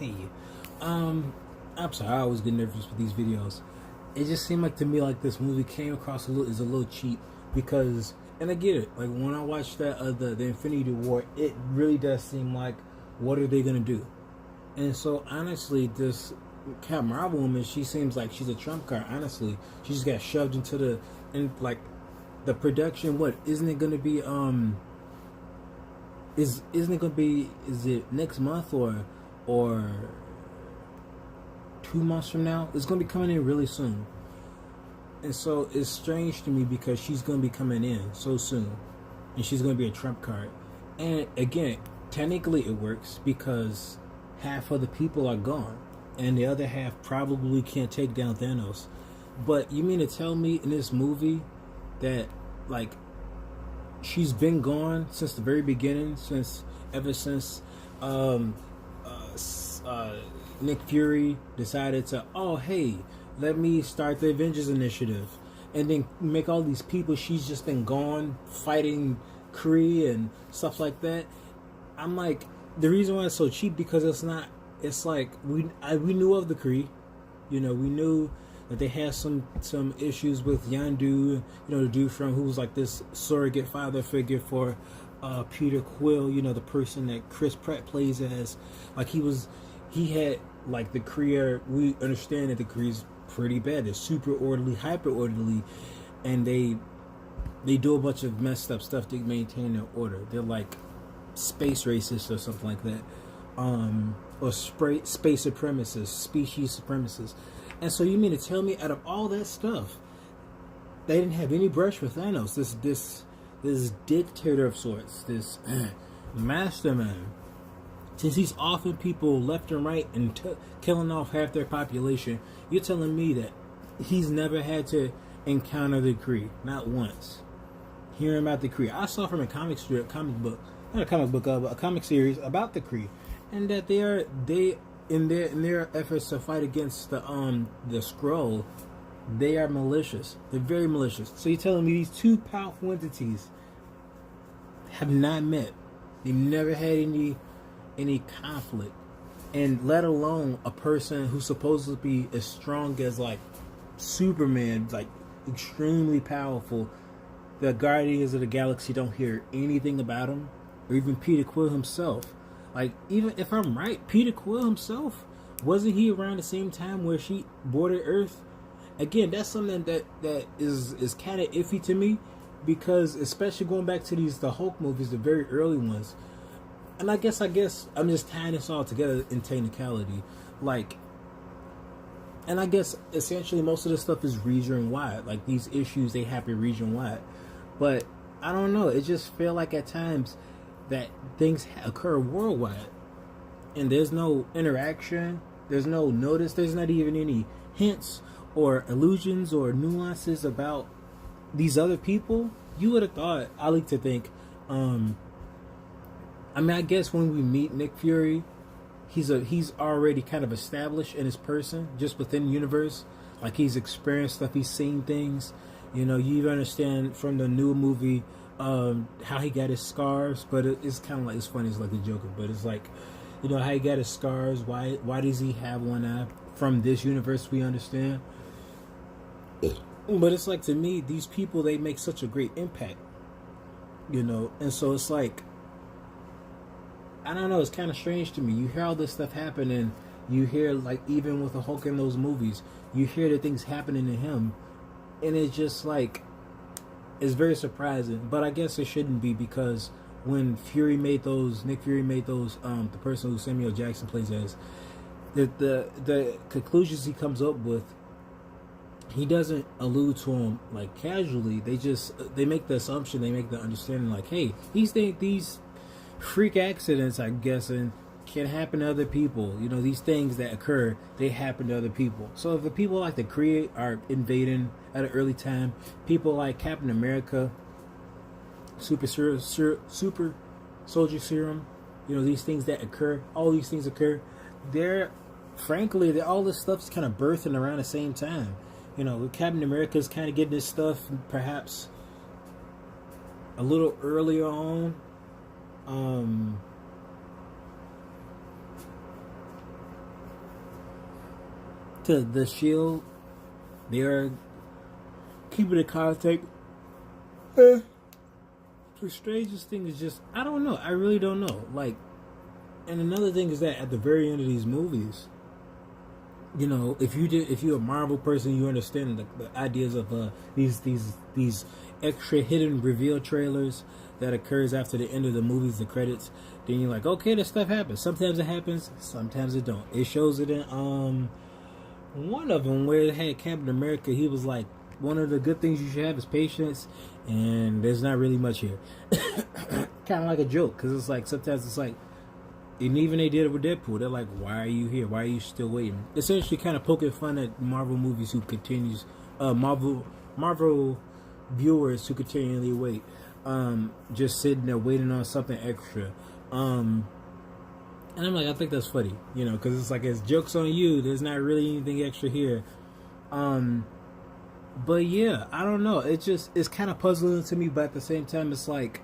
Hey, um, I'm sorry, I always get nervous with these videos. It just seemed like to me like this movie came across is a little cheap because, and I get it. Like when I watched that the Infinity War, it really does seem like what are they gonna do? And so honestly, this Cap Marvel woman, she seems like she's a trump card. Honestly, she just got shoved into like the production. What isn't it gonna be? Isn't it gonna be? Is it next month or 2 months from now? It's gonna be coming in really soon, and so it's strange to me because she's gonna be coming in so soon, and she's gonna be a trump card. And again, technically it works because half of the people are gone, and the other half probably can't take down Thanos. But you mean to tell me in this movie that like she's been gone since the very beginning, ever since um, uh, Nick Fury decided to, oh hey, let me start the Avengers Initiative, and then make all these people. She's just been gone fighting Kree and stuff like that. I'm like, the reason why it's so cheap because it's not. It's like we knew of the Kree, we knew that they had some issues with Yandu, the dude from who was like this surrogate father figure for Peter Quill, the person that Chris Pratt plays as. Like he had like the Kree. We understand that the Kree is pretty bad. They're super orderly, hyper orderly, and they do a bunch of messed up stuff to maintain their order. They're like space racists or something like that, or space supremacists, species supremacists. And so you mean to tell me, out of all that stuff, they didn't have any brush with Thanos, this dictator of sorts, this mastermind, since he's offing people left and right and killing off half their population? You're telling me that he's never had to encounter the Kree, not once. Hearing about the Kree, I saw from a comic series about the Kree, and that they in their efforts to fight against the Skrull, they are malicious. They're very malicious. So you're telling me these two powerful entities have not met? They've never had any conflict, and let alone a person who's supposed to be as strong as like Superman, like extremely powerful. The Guardians of the Galaxy don't hear anything about him, or even Peter Quill himself. Like, even if I'm right, Peter Quill himself, wasn't he around the same time where she boarded Earth? Again, that's something that is kind of iffy to me, because especially going back to the Hulk movies, the very early ones. And I guess I'm just tying this all together in technicality. Like, and I guess essentially most of this stuff is region wide. Like, these issues, they happen region wide. But I don't know. It just feel like at times that things occur worldwide, and there's no interaction, there's no notice, there's not even any hints or illusions or nuances about these other people. You would have thought, I like to think, I guess when we meet Nick Fury, he's already kind of established in his person, just within the universe. Like, he's experienced stuff, he's seen things. You understand from the new movie how he got his scars, but it's kind of like, it's funny, it's like the Joker, but it's like, how he got his scars, why does he have one eye? From this universe, we understand. But it's like, to me, these people, they make such a great impact, and so it's like, I don't know, it's kind of strange to me. You hear all this stuff happen, and you hear, like, even with the Hulk in those movies, you hear the things happening to him, and it's just like, it's very surprising. But I guess it shouldn't be, because when Nick Fury made those, the person who Samuel Jackson plays as, the conclusions he comes up with, he doesn't allude to them like casually. They make the assumption, they make the understanding, like, hey, these freak accidents, I guess, and can happen to other people. These things that occur, they happen to other people. So if the people like the Kree are invading at an early time, people like Captain America, super soldier serum, these things that occur, all these things occur, frankly, all this stuff's kind of birthing around the same time. Captain America's kind of getting this stuff perhaps a little earlier on. to the Shield. They are keeping the contact. The strangest thing is just I don't know. I really don't know. Like, and another thing is that at the very end of these movies, you know, if you're a Marvel person, you understand the ideas of these extra hidden reveal trailers that occurs after the end of the movies, the credits. Then you're like, okay, this stuff happens. Sometimes it happens, sometimes it don't. It shows it in one of them where it had Captain America. He was like, one of the good things you should have is patience, and there's not really much here. Kind of like a joke, because it's like sometimes it's like, and even they did it with Deadpool. They're like, why are you here? Why are you still waiting? Essentially kind of poking fun at Marvel movies who continues, Marvel viewers who continually wait. Just sitting there waiting on something extra. And I'm like, I think that's funny, you know, because it's like, it's jokes on you. There's not really anything extra here. But yeah, I don't know. It's kind of puzzling to me, but at the same time, it's like,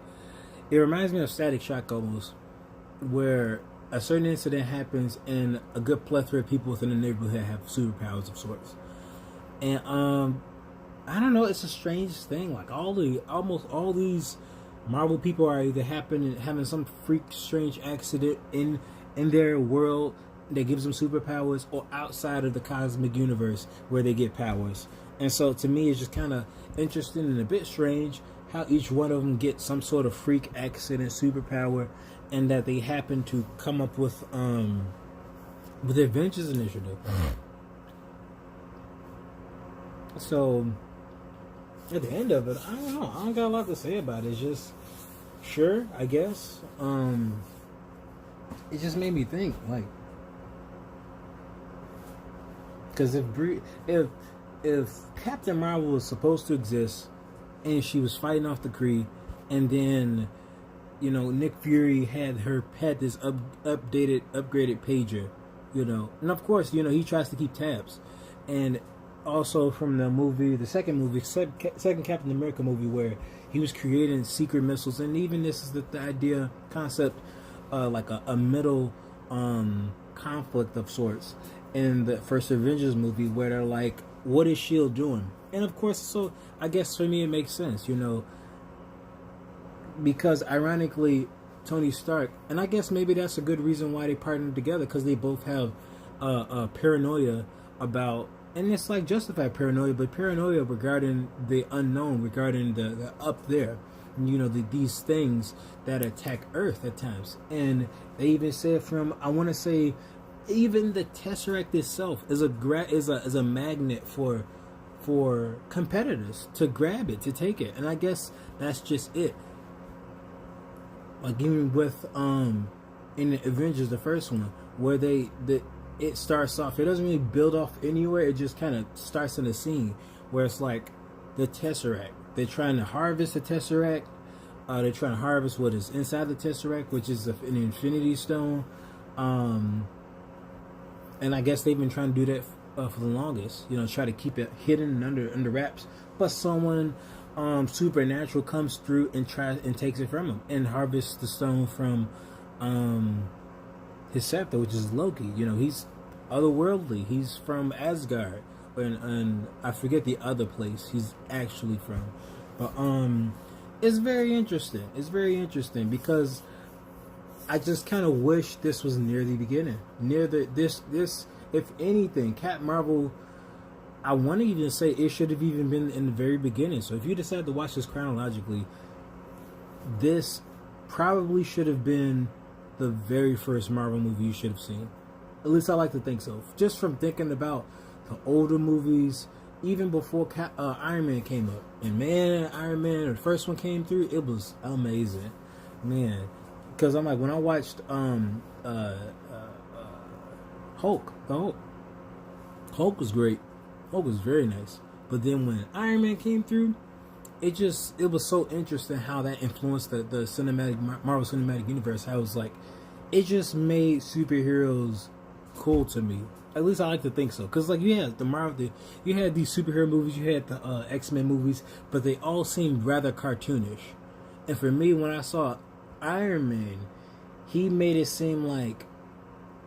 it reminds me of Static Shock almost, where a certain incident happens and a good plethora of people within the neighborhood have superpowers of sorts. And I don't know, it's a strange thing. Like almost all these Marvel people are either having some freak strange accident in their world that gives them superpowers, or outside of the cosmic universe where they get powers. And so to me, it's just kind of interesting and a bit strange how each one of them gets some sort of freak accident superpower, and that they happen to come up with the Avengers Initiative. So at the end of it, I don't know. I don't got a lot to say about it. It's just, sure, I guess. It just made me think, like, because if Captain Marvel was supposed to exist, and she was fighting off the Kree, and then, you know, Nick Fury had this upgraded pager, you know, and of course, you know, he tries to keep tabs, and also from the second Captain America movie, where he was creating secret missiles, and even this is the idea concept, like a middle conflict of sorts in the first Avengers movie, where they're like, what is SHIELD doing? And of course, so I guess for me it makes sense, you know, because ironically, Tony Stark, and I guess maybe that's a good reason why they partnered together, because they both have paranoia about, and it's like justified paranoia, but paranoia regarding the unknown, regarding the up there, you know, these things that attack Earth at times. And they even said I want to say, even the Tesseract itself is a magnet for competitors to grab it, to take it. And I guess that's just it. Like even with in the Avengers, the first one, where it starts off, it doesn't really build off anywhere, it just kind of starts in the scene where it's like the Tesseract. They're trying to harvest the Tesseract. They're trying to harvest what is inside the Tesseract, which is an Infinity Stone. And I guess they've been trying to do that for the longest, you know, try to keep it hidden under wraps. But someone supernatural comes through and takes it from him and harvests the stone from his scepter, which is Loki. You know, he's otherworldly. He's from Asgard, and I forget the other place he's actually from. But it's very interesting. It's very interesting because I just kind of wish this was near the beginning, near this. If anything, Captain Marvel, I want to even say it should have even been in the very beginning. So if you decide to watch this chronologically, this probably should have been the very first Marvel movie you should have seen. At least I like to think so. Just from thinking about the older movies, even before Iron Man came up. And man, Iron Man, the first one came through, it was amazing. Man. Because I'm like, when I watched Hulk was great. Hulk was very nice. But then when Iron Man came through, it was so interesting how that influenced the Marvel Cinematic Universe. How it was like, it just made superheroes cool to me. At least I like to think so. Because like you had you had these superhero movies, you had the X-Men movies, but they all seemed rather cartoonish. And for me, when I saw Iron Man, he made it seem like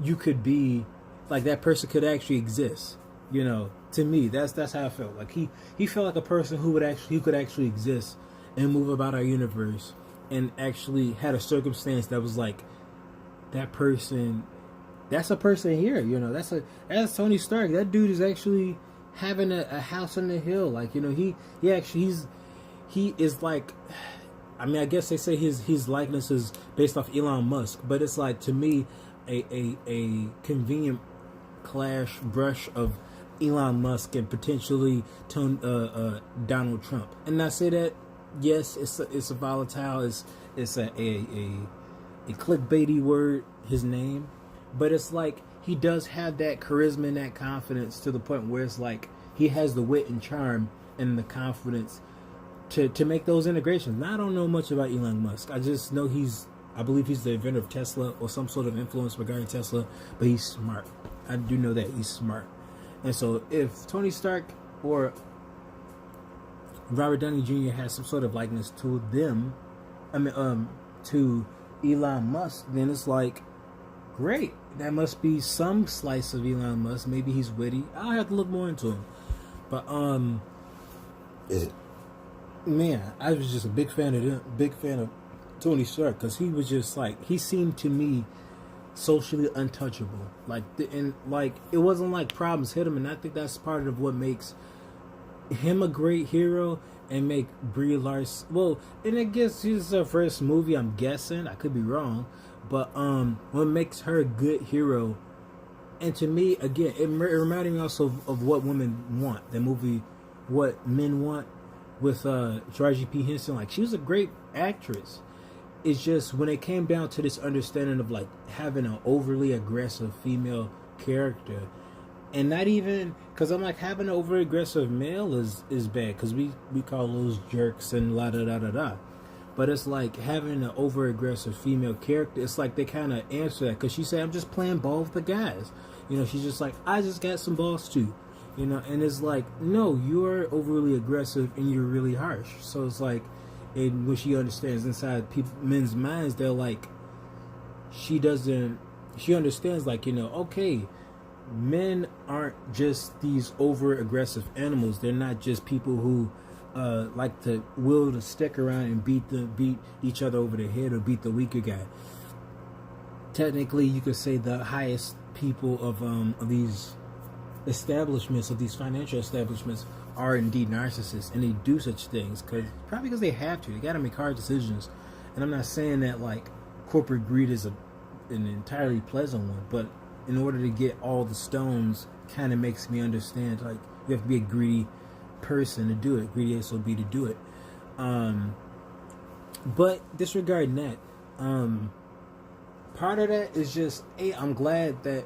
you could be, like that person could actually exist. You know, to me, that's how I felt. Like he felt like a person who could actually exist and move about our universe, and actually had a circumstance that was like that person. That's a person here. You know, that's Tony Stark. That dude is actually having a house on the hill. Like, you know, he is like. I mean, I guess they say his likeness is based off Elon Musk, but it's like, to me, a convenient clash brush of Elon Musk and potentially Donald Trump. And I say that, yes, it's a volatile, it's a clickbaity word, his name, but it's like he does have that charisma and that confidence to the point where it's like he has the wit and charm and the confidence to make those integrations. Now, I don't know much about Elon Musk. I just know I believe he's the inventor of Tesla or some sort of influence regarding Tesla, but he's smart. I do know that he's smart. And so if Tony Stark or Robert Downey Jr. has some sort of likeness to them, to Elon Musk, then it's like, great. That must be some slice of Elon Musk. Maybe he's witty. I'll have to look more into him. But Is it? Man, I was just a big fan of Tony Stark, because he was just like, he seemed to me socially untouchable. Like, and like, it wasn't like problems hit him, and I think that's part of what makes him a great hero and make Brie Larson. Well, and I guess this is her first movie, I'm guessing. I could be wrong, but what makes her a good hero, and to me, again, it reminded me also of what women want. The movie, What Men Want, with Taraji P. Henson. Like, she was a great actress. It's just when it came down to this understanding of like having an overly aggressive female character, and not even, because I'm like, having an over aggressive male is bad, because we call those jerks and la da da da da. But it's like having an over aggressive female character, it's like they kind of answer that, because she said, I'm just playing ball with the guys. You know, she's just like, I just got some balls too. You know, and it's like, no, you're overly aggressive and you're really harsh. So it's like, and when she understands inside men's minds, they're like, she understands, like, you know, okay, men aren't just these over aggressive animals. They're not just people who like to wield a stick around and beat each other over the head or beat the weaker guy. Technically, you could say the highest people of these establishments, of these financial establishments, are indeed narcissists, and they do such things probably because they have to. They got to make hard decisions, and I'm not saying that like corporate greed is an entirely pleasant one, but in order to get all the stones, kind of makes me understand, like, you have to be a greedy person to do it, greedy SOB to do it. But disregarding that, part of that is just, hey, I'm glad that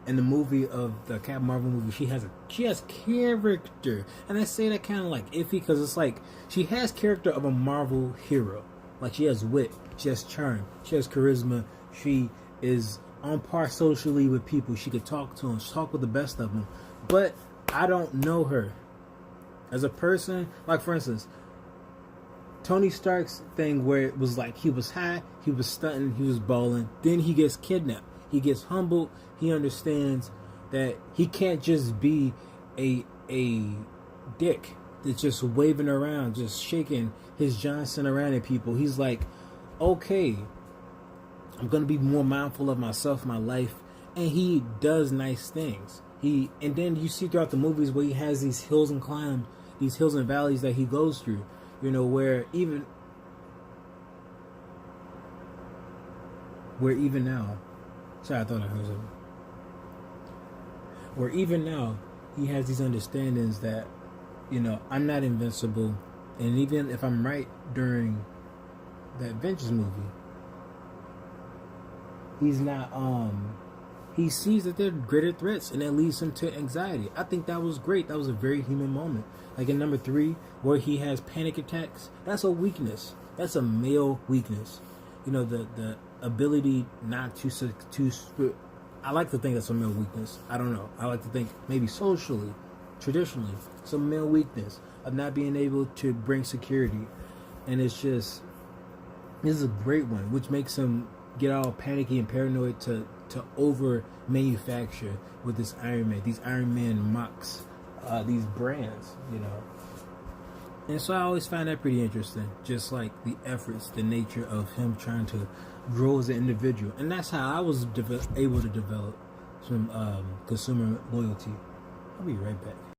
in the movie of the Captain Marvel movie, she has character, and I say that kind of like iffy, because it's like she has character of a Marvel hero. Like, she has wit, she has charm, she has charisma, she is on par socially with people. She could talk to them, talk with the best of them. But I don't know her as a person. Like, for instance, Tony Stark's thing, where it was like he was high, he was stunting, he was balling, then he gets kidnapped. He gets humbled. He understands that he can't just be a dick that's just waving around, just shaking his Johnson around at people. He's like, okay, I'm going to be more mindful of myself, my life. And he does nice things. And then you see throughout the movies where he has these hills and climbs, these hills and valleys that he goes through, you know, where even now, sorry, I thought I heard something. Where even now, he has these understandings that, you know, I'm not invincible. And even if I'm right during that Avengers movie, he's not, he sees that there are greater threats, and that leads him to anxiety. I think that was great. That was a very human moment. Like in number 3, where he has panic attacks, that's a weakness. That's a male weakness. You know, the ability not to I like to think that's a male weakness. I don't know. I like to think maybe socially, traditionally, it's a male weakness of not being able to bring security. And it's just, this is a great one, which makes him get all panicky and paranoid to to over manufacture with this Iron Man. These Iron Man mocks these brands, you know. And so I always find that pretty interesting, just like the efforts, the nature of him trying to grow as an individual. And that's how I was able to develop some consumer loyalty. I'll be right back.